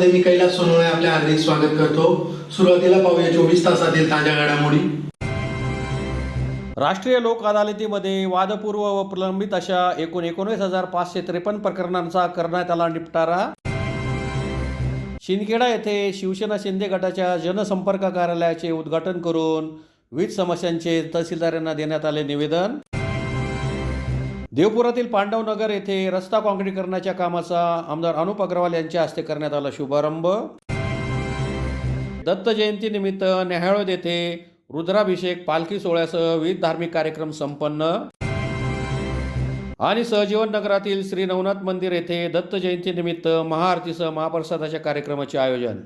मध्ये मी कैलास सोनवणे आपले हार्दिक स्वागत करतो। सुरुवातीला पाहूया 24 तासातील ताज्या घडामोडी। राष्ट्रीय लोक अदालतीमध्ये वादपूर्व व प्रलंबित अशा एकूण 19,553 प्रकरणांचा करण्यात आला निपटारा। शिंदखेडा येथे शिवसेना शिंदे गटाच्या जनसंपर्क कार्यालयाचे उद्घाटन करून विविध समस्यांचे तहसीलदारांना देण्यात आले निवेदन। देवपुरातील पांडवनगर येथे रस्ता काँक्रीटीकरणाच्या कामाचा आमदार अनुप अग्रवाल यांच्या हस्ते करण्यात आला शुभारंभ। दत्त जयंती निमित्त न्याहाळोद येथे रुद्राभिषेक पालखी सोहळ्यासह विविध धार्मिक कार्यक्रम संपन्न। आणि सहजीवन नगरातील श्री नवनाथ मंदिर येथे दत्त जयंती निमित्त महाआरतीसह महाप्रसादाच्या कार्यक्रमाचे आयोजन।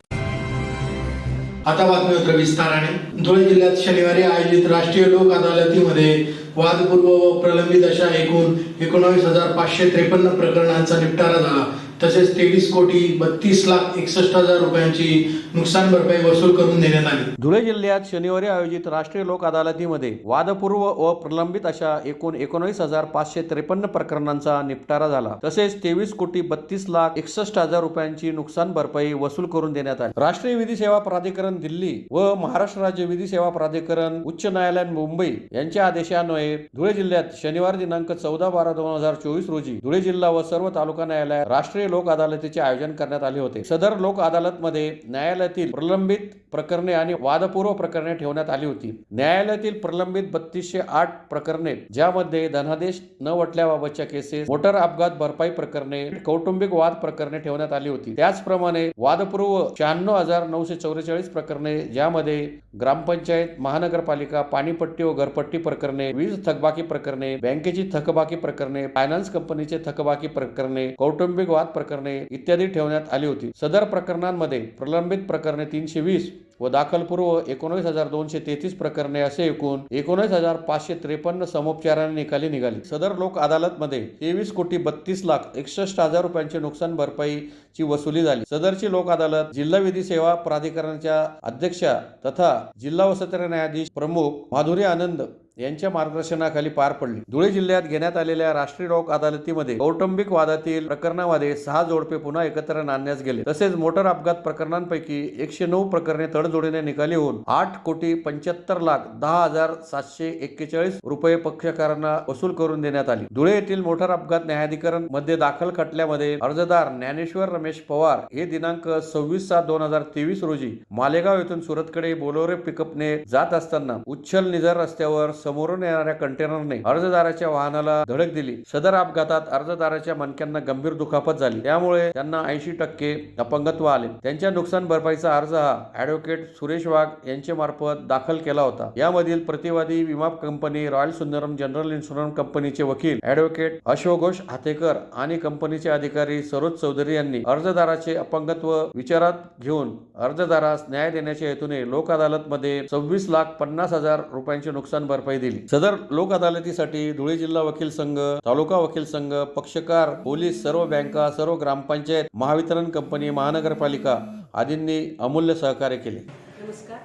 आता बातमीपत्र विस्ताराने। धुळे जिल्ह्यात शनिवारी आयोजित राष्ट्रीय लोक अदालतीमध्ये वादपूर्व व प्रलंबित अशा एकूण 19,553 प्रकरणांचा निपटारा झाला। तसेच 23,32,61,000 रुपयांची नुकसान भरपाई वसूल करून देण्यात आली। धुळे जिल्ह्यात शनिवारी आयोजित राष्ट्रीय लोक अदालतीमध्ये वादपूर्व व प्रलंबित अशा एकूण 19,553 प्रकरणांचा निपटारा झाला। तसेच 23,32,61,000 रुपयांची नुकसान भरपाई वसूल करून देण्यात आली। राष्ट्रीय विधी सेवा प्राधिकरण दिल्ली व महाराष्ट्र राज्य विधी सेवा प्राधिकरण उच्च न्यायालय मुंबई यांच्या आदेशान्वये धुळे जिल्ह्यात शनिवार दिनांक 14/12/2024 रोजी धुळे जिल्हा व सर्व तालुका न्यायालयात राष्ट्रीय लोक अदालतीचे आयोजन करण्यात आले होते। सदर लोक अदालतमध्ये न्यायालयातील प्रलंबित प्रकरणे आणि वादपूर्व प्रकरणे ठेवण्यात आली होती। न्यायालयातील प्रलंबित 3208 प्रकरणे, ज्यामध्ये धनादेश न वटल्याबाबतच्या केसेस, मोटर अपघात भरपाई प्रकरणे, कौटुंबिक वाद प्रकरणे ठेवण्यात आली होती। त्याचप्रमाणे वादपूर्व 96,944 प्रकरणे, ज्यामध्ये ग्रामपंचायत, महानगरपालिका, पाणीपट्टी व घरपट्टी प्रकरणे, वीज थकबाकी प्रकरणे, बँकेची थकबाकी प्रकरणे, फायनान्स कंपनीचे थकबाकी प्रकरणे, कौटुंबिक वाद प्रकरणे इत्यादी ठेवण्यात आली होती। सदर प्रकरणांमध्ये प्रलंबित प्रकरणे 320 व दाखलपूर्व 19,233 प्रकरणे असे एकूण 19,553 समोपचाराने निकाली निघाली। सदर लोक अदालतमध्ये 23,32,61,000 रुपयांची नुकसान भरपाईची वसुली झाली। सदरची लोक अदालत जिल्हा विधी सेवा प्राधिकरणाच्या अध्यक्षा तथा जिल्हा व सत्र न्यायाधीश प्रमुख माधुरी आनंद यांच्या मार्गदर्शनाखाली पार पडली। धुळे जिल्ह्यात घेण्यात आलेल्या राष्ट्रीय लोक अदालतीमध्ये कौटुंबिक वादातील प्रकरणामध्ये 6 जोडपे पुन्हा एकत्र आणण्यास गेले। तसेच मोटर अपघात प्रकरणांपैकी 109 प्रकरणे तडजोडीने निकाली होऊन 8,75,10,741 रुपये पक्षकारांना वसूल करून देण्यात आली। धुळे येथील मोटर अपघात न्यायाधिकरण मध्ये दाखल खटल्यामध्ये अर्जदार ज्ञानेश्वर रमेश पवार हे दिनांक 26/7/2023 रोजी मालेगाव येथून सुरतकडे बोलेरो पिकअपने जात असताना उच्छल निझर रस्त्यावर समोरून येणाऱ्या कंटेनरने अर्जदाराच्या वाहनाला धडक दिली। सदर अपघातात अर्जदाराच्या मणक्यांना गंभीर दुखापत झाली, त्यामुळे त्यांना 80% अपंगत्व आले। त्यांच्या नुकसान भरपाईचा अर्ज हा ॲडव्होकेट सुरेश वाघ यांच्या मार्फत दाखल केला होता। यामधील प्रतिवादी विमा company royal Sundaram general insurance कंपनीचे वकील ॲडव्होकेट अशोघोष हातेकर आणि कंपनीचे अधिकारी सरोज चौधरी यांनी अर्जदाराचे अपंगत्व विचारात घेऊन अर्जदारास न्याय देण्याच्या हेतूने लोक अदालतमध्ये 26,50,000 रुपयांचे नुकसान भरपाई दिली। सदर लोक अदालतीसाठी धुळे जिल्हा वकील संघ, तालुका वकील संघ, पक्षकार, पोलीस, सर्व बँका, सर्व ग्रामपंचायत, महावितरण कंपनी, महानगरपालिका आदींनी अमूल्य सहकार्य केले। नमस्कार।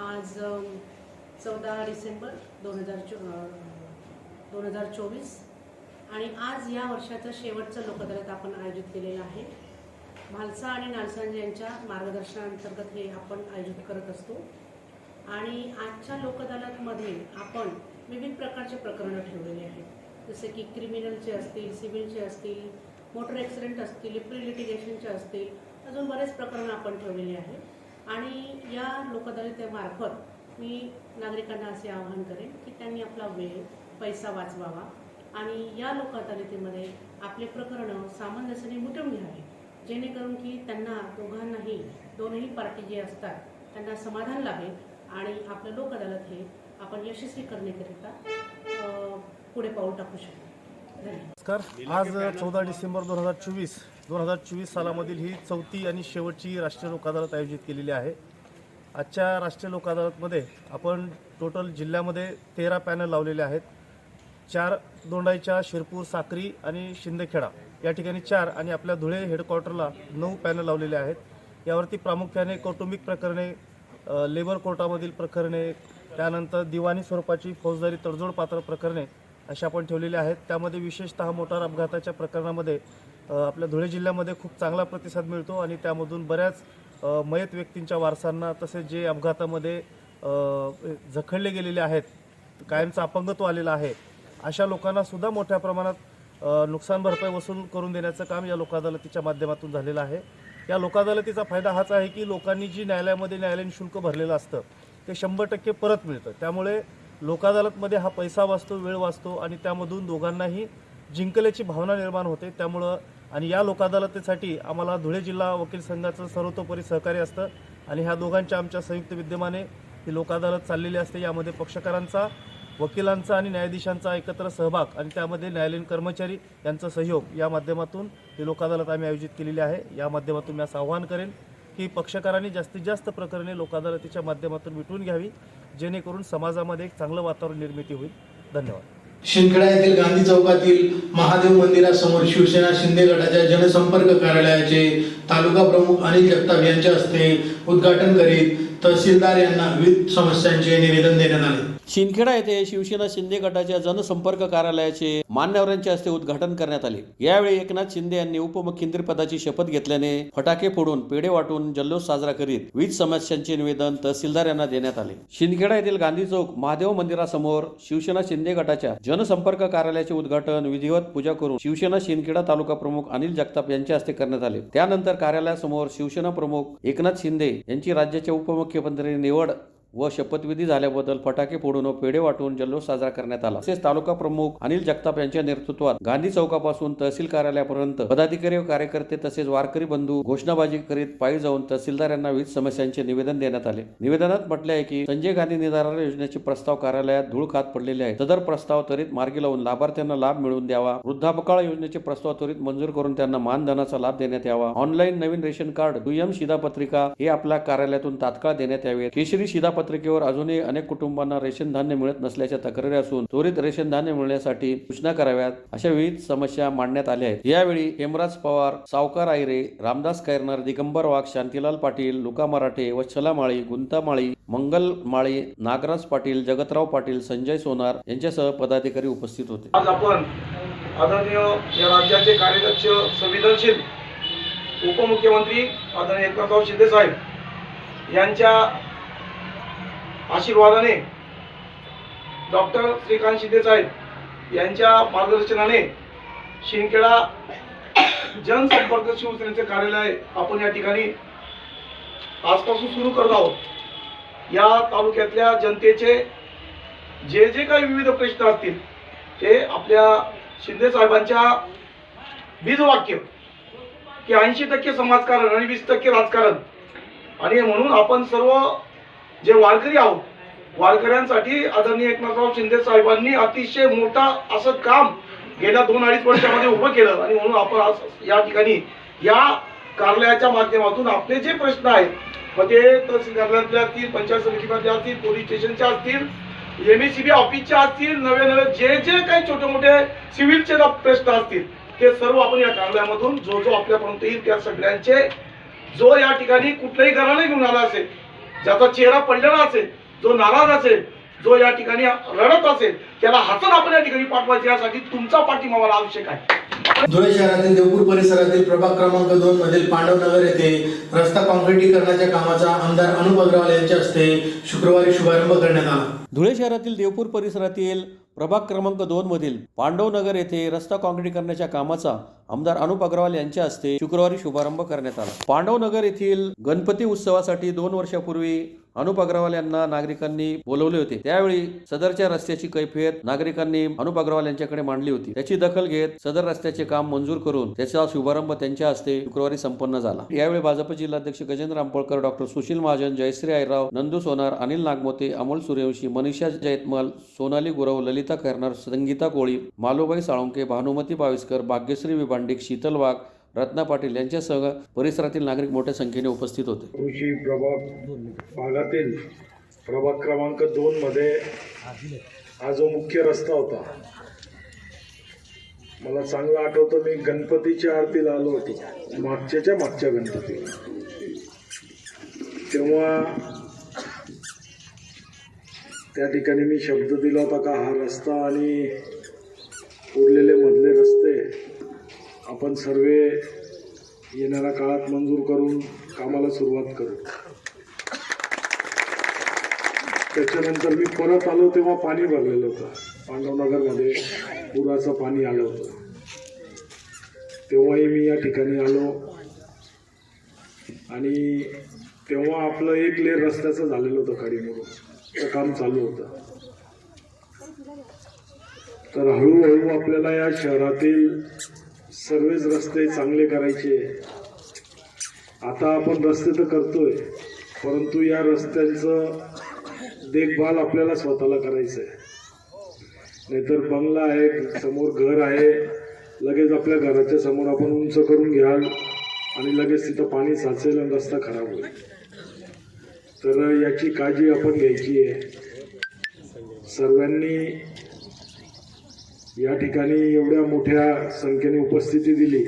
आज 14 डिसेंबर 2024 आणि आज या वर्षाचं शेवटचं लोक अदालत आपण आयोजित केलेलं आहे। म्हालसा आणि नालसांजे यांच्या मार्गदर्शनाअंतर्गत हे आपण आयोजित करत असतो। आणि आजच्या लोक अदालतमध्ये आपण विविध प्रकारचे प्रकरणं ठेवलेले आहेत, जसे की क्रिमिनलचे असतील, सिव्हिलचे असतील, मोटर ॲक्सिडेंट असतील, प्री लिटिगेशनचे असतील, अजून बरेच प्रकरणं आपण ठेवलेले आहेत। आणि या लोक अदालतीमार्फत मी नागरिकांना असे आवाहन करेन की त्यांनी आपला वेळ, पैसा वाचवावा आणि या लोक अदालतीमध्ये आपले प्रकरणं सामंजस्याने मिटवून घ्यावे, जेणेकरून की त्यांना दोघांनाही, दोन्ही पार्टी जे असतात त्यांना समाधान लाभेल आणि आपलं लोक अदालत हे आपण यशस्वी करण्याकरिता पुढे पाऊल टाकू शकतो। नमस्कार। आज 14 डिसेंबर 2024 सालामधील ही 4थी आणि शेवटची राष्ट्रीय लोक अदालत आयोजित केलेली आहे। आजच्या राष्ट्रीय लोक अदालतमध्ये आपण टोटल जिल्ह्यामध्ये 13 पॅनल लावलेले आहेत। 4 दोंडाईच्या, शिरपूर, साक्री आणि शिंदखेडा या ठिकाणी 4 आणि आपल्या धुळे हेडक्वार्टरला 9 पॅनल लावलेले आहेत। यावरती प्रामुख्याने कौटुंबिक प्रकरणे, लेबर कोर्टामधील प्रकरणे, त्यानंतर दिवाणी स्वरूपाची फौजदारी तडजोड पात्र प्रकरणे अशा आपण ठेवलेले आहेत। त्यामध्ये विशेषतः मोटार अपघाताच्या प्रकरणामध्ये आपल्या धुळे जिल्ह्यामध्ये खूप चांगला प्रतिसाद मिळतो आणि त्यामधून बऱ्याच मयत व्यक्तींच्या वारसांना तसेच जे अपघातामध्ये जखडले गेलेले आहेत, कायमचा अपंगत्व आलेला आहे, अशा लोकांना सुद्धा मोठ्या प्रमाणात नुकसान भरपाई वसूल करून देण्याचं काम या लोकअदालतीच्या माध्यमातून झालेलं आहे. या लोकअदालतीचा फायदा हाच आहे की लोकांनी जी न्यायालयामध्ये न्यायालयीन शुल्क भरलेलं असतं ते 100% परत मिळतं. त्यामुळे लोकअदालतमध्ये हा पैसा वाचतो, वेळ वाचतो आणि त्यामधून दोघांनाही जिंकल्याची भावना निर्माण होते. त्यामुळं आणि या लोकअदालतीसाठी आम्हाला धुळे जिल्हा वकील संघाचं सर्वतोपरी सहकार्य असतं आणि ह्या दोघांच्या आमच्या संयुक्त विद्यमाने ही लोकअदालत चाललेली असते. यामध्ये पक्षकारांचा, वकिलांचा आणि न्यायाधीशांचा एकत्र सहभाग आणि त्यामध्ये न्यायालयीन कर्मचारी यांचा सहयोग या माध्यमातून ही लोकअदालत आम्ही आयोजित केलेली आहे. या माध्यमातून मी असं आवाहन करेन की पक्षकारांनी जास्तीत जास्त प्रकरणे लोकअदालतीच्या माध्यमातून मिटवून घ्यावी, जेणेकरून समाजामध्ये एक चांगलं वातावरण निर्मिती होईल. धन्यवाद. शिंदखेडा येथील गांधी चौकातील महादेव मंदिरासमोर शिवसेना शिंदे गटाच्या जनसंपर्क कार्यालयाचे तालुका प्रमुख अनिल जगताप यांच्या हस्ते उद्घाटन करीत तहसीलदार यांना विविध समस्यांचे निवेदन देण्यात आले. शिंदखेडा येथे शिवसेना शिंदे गटाच्या जनसंपर्क कार्यालयाचे मान्यवरांच्या हस्ते उद्घाटन करण्यात आले. यावेळी एकनाथ शिंदे यांनी उपमुख्यमंत्री पदाची शपथ घेतल्याने फटाके फोडून, पेढे वाटून जल्लोष साजरा करीत विविध समस्यांचे निवेदन तहसीलदार यांना देण्यात आले. शिंदखेडा येथील गांधी चौक महादेव मंदिरासमोर शिवसेना शिंदे गटाच्या जनसंपर्क कार्यालयाचे उद्घाटन विधिवत पूजा करून शिवसेना शिंदखेडा तालुका प्रमुख अनिल जगताप यांच्या हस्ते करण्यात आले. त्यानंतर कार्यालयासमोर शिवसेना प्रमुख एकनाथ शिंदे यांची राज्याच्या उपमुख्यमंत्री निवड व शपथविधी झाल्याबद्दल फटाके फोडून व पेढे वाटून जल्लोष साजरा करण्यात आला. तसेच तालुका प्रमुख अनिल जगताप यांच्या नेतृत्वात गांधी चौकापासून तहसील कार्यालयापर्यंत पदाधिकारी व कार्यकर्ते तसेच वारकरी बंधू घोषणाबाजी करीत पायी जाऊन तहसीलदार यांना विविध समस्यांचे निवेदन देण्यात आले. निवेदनात म्हटले आहे की संजय गांधी निराधार योजनेचे प्रस्ताव कार्यालयात धूळ खात पडलेले आहेत. सदर प्रस्ताव त्वरित मार्गी लावून लाभार्थ्यांना लाभ मिळवून द्यावा. वृद्धापकाळ योजनेचे प्रस्ताव त्वरित मंजूर करून त्यांना मानधनाचा लाभ देण्यात यावा. ऑनलाईन नवीन रेशन कार्ड, दुय्यम शिधापत्रिका हे आपल्या कार्यालयातून तात्काळ देण्यात यावे. केशरी शिधापत्रिकेवर अजूनही अनेक कुटुंबांना रेशन धान्य मिळत नसल्याच्या तक्रारी असून त्वरित रेशन धान्य मिळण्यासाठी सूचना कराव्यात, अशा विविध समस्या मांडण्यात आल्या आहेत. यावेळी हेमराज पवार, सावकार आयरे, रामदास कैरनार, दिगंबर वाघ, शांतीलाल पाटील, लुका मराठे, वत्सला माळी, गुंता माळी, मंगल माळी, नागराज पाटील, जगतराव पाटील, संजय सोनार यांच्यासह पदाधिकारी उपस्थित होते. आज आपण आदरणीय या राज्याचे कार्यदक्ष, संवेदनशील उपमुख्यमंत्री आदरणीय एकनाथराव शिंदे साहेब यांच्या आशीर्वादाने, डॉक्टर श्रीकांत शिंदे साहेब यांच्या मार्गदर्शनाने शिंदखेडा जनसंपर्क शिवसेनेचे कार्यालय आपण या ठिकाणी आजपासून सुरू करत आहोत. या तालुक्यातल्या जनतेचे जे जे काही विविध प्रश्न असतील ते आपल्या शिंदे साहेबांच्या बीजवाक्य की 80% समाजकारण आणि 20% राजकारण, आणि म्हणून आपण सर्व जे वारकरी आहोत, वारकऱ्यांसाठी आदरणीय एकनाथराव शिंदे साहेबांनी अतिशय मोठा असं काम गेल्या 2-2.5 वर्षामध्ये उभं केलं. आणि म्हणून आपण आज या ठिकाणी या कार्यालयाच्या माध्यमातून आपले जे प्रश्न आहेत, मग ते तहसील कार्यालयातल्या असतील, पंचायत समितीमध्ये असतील, पोलीस स्टेशनच्या असतील, MSCB ऑफिसच्या असतील, नवे जे जे काही छोटे मोठे सिव्हिलचे प्रश्न असतील, ते सर्व आपण या कार्यालयामधून जो जो आपल्यापर्यंत येईल त्या सगळ्यांचे, जो या ठिकाणी कुठल्याही घराने घेऊन आला असेल, ज्याचा चेहरा पडलेला असेल, जो नाराज असेल, जो या ठिकाणी रडत असेल, त्याला हसत आपण या ठिकाणी पाठवायचे, यासाठी तुमचा पाठिंबा मला आवश्यक आहे. धुळे शहरातील देवपूर परिसरातील प्रभाग क्रमांक 2 मधील पांडवनगर येथे रस्ता काँक्रिटीकरणाच्या कामाचा आमदार अनुप अग्रवाल यांच्या हस्ते शुक्रवारी शुभारंभ करण्यात आला. धुळे शहरातील देवपूर परिसरातील प्रभाग क्रमांक 2 मधील पांडवनगर येथे रस्ता काँक्रिटीकरणाच्या कामाचा आमदार अनुप अग्रवाल यांच्या हस्ते शुक्रवारी शुभारंभ करण्यात आला. पांडवनगर येथील गणपती उत्सवासाठी 2 वर्षापूर्वी अनुप अग्रवाल यांना नागरिकांनी बोलवले होते. त्यावेळी सदरच्या रस्त्याची कैफियत नागरिकांनी अनुप अग्रवाल यांच्याकडे मांडली होती. त्याची दखल घेत सदर रस्त्याचे काम मंजूर करून त्याचा शुभारंभ त्यांच्या हस्ते शुक्रवारी संपन्न झाला. यावेळी भाजप जिल्हाध्यक्ष गजेंद्र आंबोळकर, डॉक्टर सुशील महाजन, जयश्री आयराव, नंदू सोनार, अनिल नागमोते, अमोल सूर्यवंशी, मनीषा जयतमल, सोनाली गुरव, ललिता खैरनार, संगीता कोळी, मालोबाई साळुंके, भानुमती बाविस्कर, भाग्यश्री विभांडिक, शीतल वाघ, रत्ना पाटील यांच्यासह परिसरातील नागरिक मोठ्या संख्येने उपस्थित होते. कृषी भागातील प्रभाग क्रमांक 2 मध्ये हा जो मुख्य रस्ता होता, मला चांगलं आठवतं, मी गणपतीच्या आरतीला आलो होतो, मागच्या गणपती, तेव्हा त्या ठिकाणी मी शब्द दिला होता का हा रस्ता आणि उरलेले मधले रस्ते आपण सर्व येणाऱ्या काळात मंजूर करून कामाला सुरुवात करू. त्याच्यानंतर मी परत आलो तेव्हा पाणी भरलेलं होतं. पांडवनगरमध्ये पुराचं पाणी आलं होतं. तेव्हाही मी या ठिकाणी आलो आणि तेव्हा आपलं एक लेर रस्त्याचं झालेलं होतं खाडीमुळं काम चालू होतं. तर हळूहळू आपल्याला या शहरातील सर्वच रस्ते चांगले करायचे. आता आपण रस्ते तर करतोय, परंतु या रस्त्यांचं देखभाल आपल्याला स्वतःला करायचं आहे. नाहीतर बंगला आहे, समोर घर आहे, लगेच आपल्या घराच्या समोर आपण उंच करून घ्याल आणि लगेच तिथं पाणी साचेल आणि रस्ता खराब होईल. तर याची काळजी आपण घ्यायची आहे. सर्वांनी या ठिकाणी एवढ्या मोठ्या संख्येने उपस्थिती दिली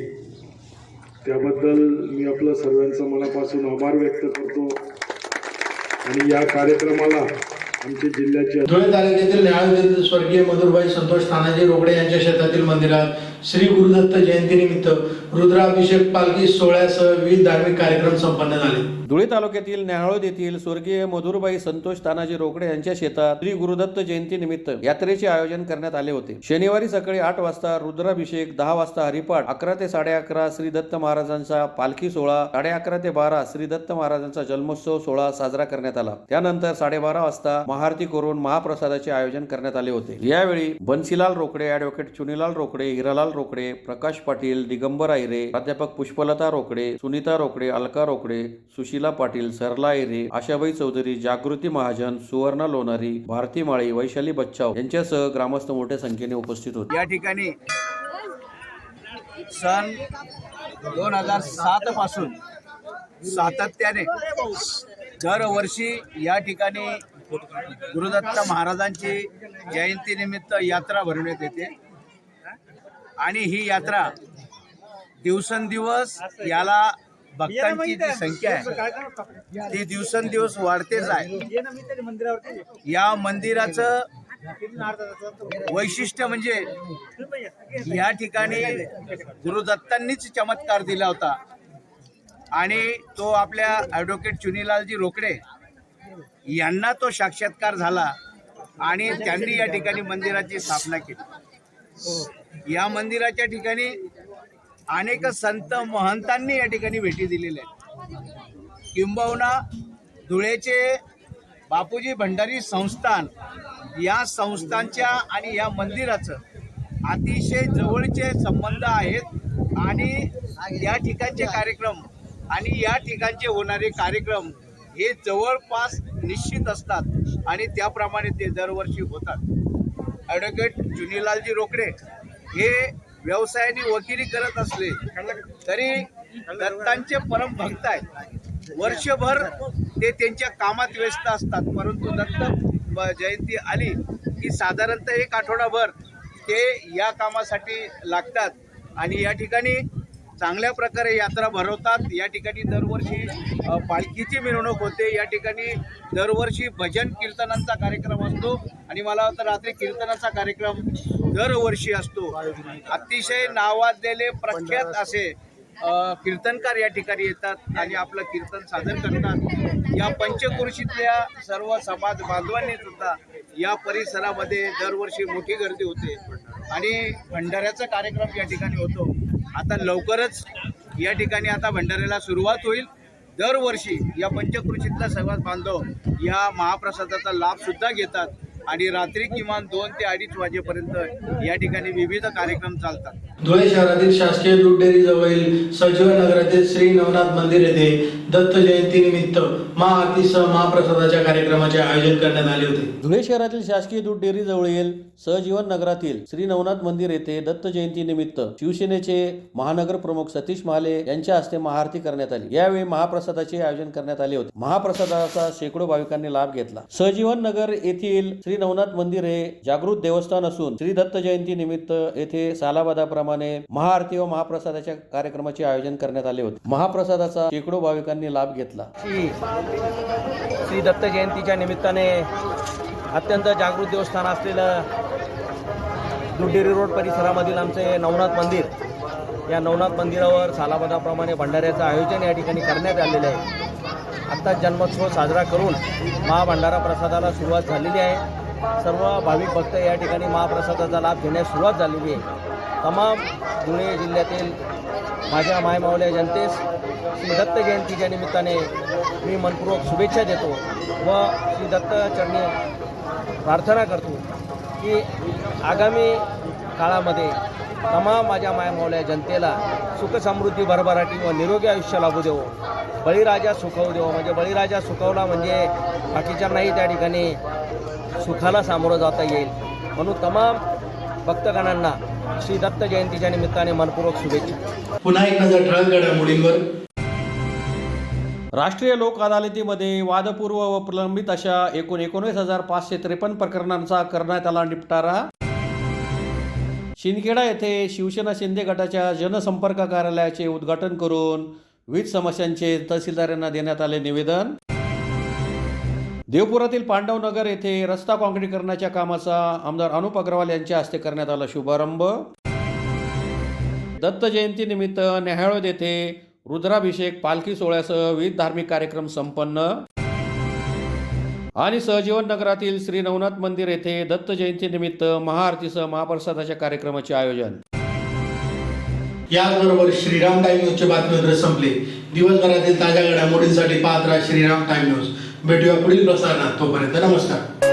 त्याबद्दल मी आपलं सर्वांचं मनापासून आभार व्यक्त करतो. आणि या कार्यक्रमाला आमच्या जिल्ह्याचे धुळे तालुक्यातील न्याहाळ येथील स्वर्गीय मधुरभाई संतोष तानाजी रोकडे यांच्या शेतातील मंदिरात श्री गुरुदत्त जयंतीनिमित्त रुद्राभिषेक पालखी सोहळ्यासह विविध धार्मिक कार्यक्रम संपन्न झाले. धुळे तालुक्यातील न्याहाळोद येथील स्वर्गीय मधुरबाई संतोष तानाजी रोकडे यांच्या शेतात श्री गुरुदत्त जयंती निमित्त यात्रेचे आयोजन करण्यात आले होते. शनिवारी सकाळी 8 वाजता रुद्राभिषेक, 10 वाजता हरिपाठ, 11 ते 11:30 श्री दत्त महाराजांचा पालखी सोहळा, 11:30 ते 12 श्री दत्त महाराजांचा जन्मोत्सव सोहळा साजरा करण्यात आला. त्यानंतर 12:30 वाजता महाआरती करून महाप्रसादाचे आयोजन करण्यात आले होते. यावेळी बन्सीलाल रोकडे, ॲडव्होकेट चुनीलाल रोकडे, हिरालाल रोकडे, प्रकाश पाटील, दिगंबर आहिरे, प्राध्यापक पुष्पलता रोकडे, सुनीता रोकडे, अलका रोकडे, सुशीला पाटील, सरला आहिरे, आशाबाई चौधरी, जागृती महाजन, सुवर्णा लोणारी, भारती माळी, वैशाली बच्चाव यांच्यासह ग्रामस्थ मोठ्या संख्येने उपस्थित होते. या ठिकाणी सन 2007 पासून सातत्याने दरवर्षी या ठिकाणी गुरुदत्त महाराजांची जयंतीनिमित्त यात्रा भरवण्यात येते आणि ही यात्रा दिवसेंदिवस याला भक्तांची जी संख्या आहे ती दिवसेंदिवस वाढतेच आहे. या मंदिराचं वैशिष्ट्य म्हणजे या ठिकाणी गुरुदत्तांनीच चमत्कार दिला होता आणि तो आपल्या ॲडव्होकेट चुनीलालजी रोकडे यांना तो साक्षात्कार झाला आणि त्यांनी या ठिकाणी मंदिराची स्थापना केली. या मंदिराच्या ठिकाणी अनेक संत महंतांनी या ठिकाणी भेटी दिलेल्या आहेत. किंबहुना धुळेचे बापूजी भंडारी संस्थान या संस्थांच्या आणि या मंदिराचं अतिशय जवळचे संबंध आहेत आणि या ठिकाणचे कार्यक्रम आणि या ठिकाणचे होणारे कार्यक्रम हे जवळपास निश्चित असतात आणि त्याप्रमाणे ते दरवर्षी होतात. ॲडव्होकेट चुनीलालजी रोकडे हे व्यवसायाने वकिली करत असले तरी दत्तांचे परम भक्त आहेत. वर्षभर ते त्यांच्या कामात व्यस्त असतात, परंतु दत्त जयंती आली की साधारणतः 1 आठवडाभर ते या कामासाठी लागतात आणि या ठिकाणी चांगल्या प्रकारे यात्रा भरवतात. या ठिकाणी दरवर्षी पालखीची मिरवणूक होते. या ठिकाणी दरवर्षी भजन कीर्तनांचा कार्यक्रम असतो आणि मला वाटतं रात्री कीर्तनाचा कार्यक्रम दरवर्षी असतो. अतिशय नावाजलेले प्रख्यात असे कीर्तनकार या ठिकाणी येतात आणि आपलं कीर्तन सादर करतात. या पंचक्रोशीतल्या सर्व समाज बांधवांनी सुद्धा या परिसरामध्ये दरवर्षी मोठी गर्दी होते आणि भंडाऱ्याचा कार्यक्रम या ठिकाणी होतो. आता लवकरच या ठिकाणी आता भंडाऱ्याला सुरुवात होईल. दरवर्षी या पंचक्रोशीतला समाज बांधव या महाप्रसादाचा लाभ सुद्धा घेतात आणि रात्री किमान 2 ते 2:30 वाजेपर्यंत या ठिकाणी विविध कार्यक्रम चालतात. धुळे शहरातील शासकीय दूध डेअरी जवळील सजीवन नगरातील श्री नवनाथ मंदिर येथे दत्त जयंती निमित्त महाआरतीसह महाप्रसादाच्या कार्यक्रमाचे आयोजन करण्यात आले होते. धुळे शहरातील शासकीय दूध डेअरी जवळील सहजीवन नगरातील श्री नवनाथ मंदिर येथे दत्त जयंती निमित्त शिवसेनेचे महानगर प्रमुख सतीश महाले यांच्या हस्ते महाआरती करण्यात आली. यावेळी महाप्रसादाचे आयोजन करण्यात आले होते. महाप्रसादाचा शेकडो भाविकांनी लाभ घेतला. सहजीवन नगर येथील श्री नवनाथ मंदिर हे जागृत देवस्थान असून श्री दत्त जयंती निमित्त येथे सालाबादाप्रमाणे महाआरती व महाप्रसादाच्या कार्यक्रमाचे आयोजन करण्यात आले होते. महाप्रसादाचा शेकडो भाविकांनी लाभ घेतला. श्री दत्त जयंतीच्या निमित्ताने अत्यंत जागृत देवस्थान असलेलं दूध डेअरी रोड परिसरामधील आमचे नवनाथ मंदिर या नवनाथ मंदिरावर सालाबादाप्रमाणे भंडाऱ्याचं आयोजन या ठिकाणी करण्यात आलेलं आहे. आत्ता जन्मोत्सव साजरा करून महाभंडारा प्रसादाला सुरुवात झालेली आहे. सर्व भाविक भक्त या ठिकाणी महाप्रसादाचा लाभ घेण्यास सुरुवात झालेली आहे. तमाम धुळे जिल्ह्यातील माझ्या मायमावल्या जनतेस श्री दत्त जयंतीच्या निमित्ताने मी मनपूर्वक शुभेच्छा देतो व श्री दत्त चरणी प्रार्थना करतो की आगामी काळामध्ये तमाम माझ्या मायमावल्या जनतेला सुख समृद्धी भरभराटी व निरोगी आयुष्य लाभू देवो. बळीराजा सुखवू देवो. म्हणजे बळीराजा सुखवला म्हणजे बाकीच्यांनाही त्या ठिकाणी सुखाला सामोरं जाता येईल. म्हणून तमाम भक्तगणांना श्री दत्त जयंतीच्या निमित्ताने मनपूर्वक शुभेच्छा. पुन्हा एक नजर ठळक घडामोडींवर. राष्ट्रीय लोक अदालतीमध्ये वादपूर्व व प्रलंबित अशा एकूण 19,553 प्रकरणांचा करण्यात आला निपटारा. शिंदखेडा येथे शिवसेना शिंदे गटाच्या जनसंपर्क कार्यालयाचे उद्घाटन करून विविध समस्यांचे तहसीलदारांना देण्यात आले निवेदन. देवपुरातील पांडवनगर येथे रस्ता काँक्रीटीकरणाच्या कामाचा आमदार अनुप अग्रवाल यांच्या हस्ते करण्यात आला शुभारंभ. दत्त जयंती निमित्त न्याहाळोद येथे रुद्राभिषेक पालखी सोहळ्यासह विविध धार्मिक कार्यक्रम संपन्न. आणि सहजीवन नगरातील श्री नवनाथ मंदिर येथे दत्त जयंती निमित्त महाआरतीसह महाप्रसादाच्या कार्यक्रमाचे आयोजन. याचबरोबर श्रीराम टाइम न्यूजचे बातमीपत्र संपले. दिवसभरातील ताज्या घडामोडींसाठी पाहत राहा श्रीराम टाइम न्यूज. भेटूया पुढील प्रसारणात. तोपर्यंत नमस्कार.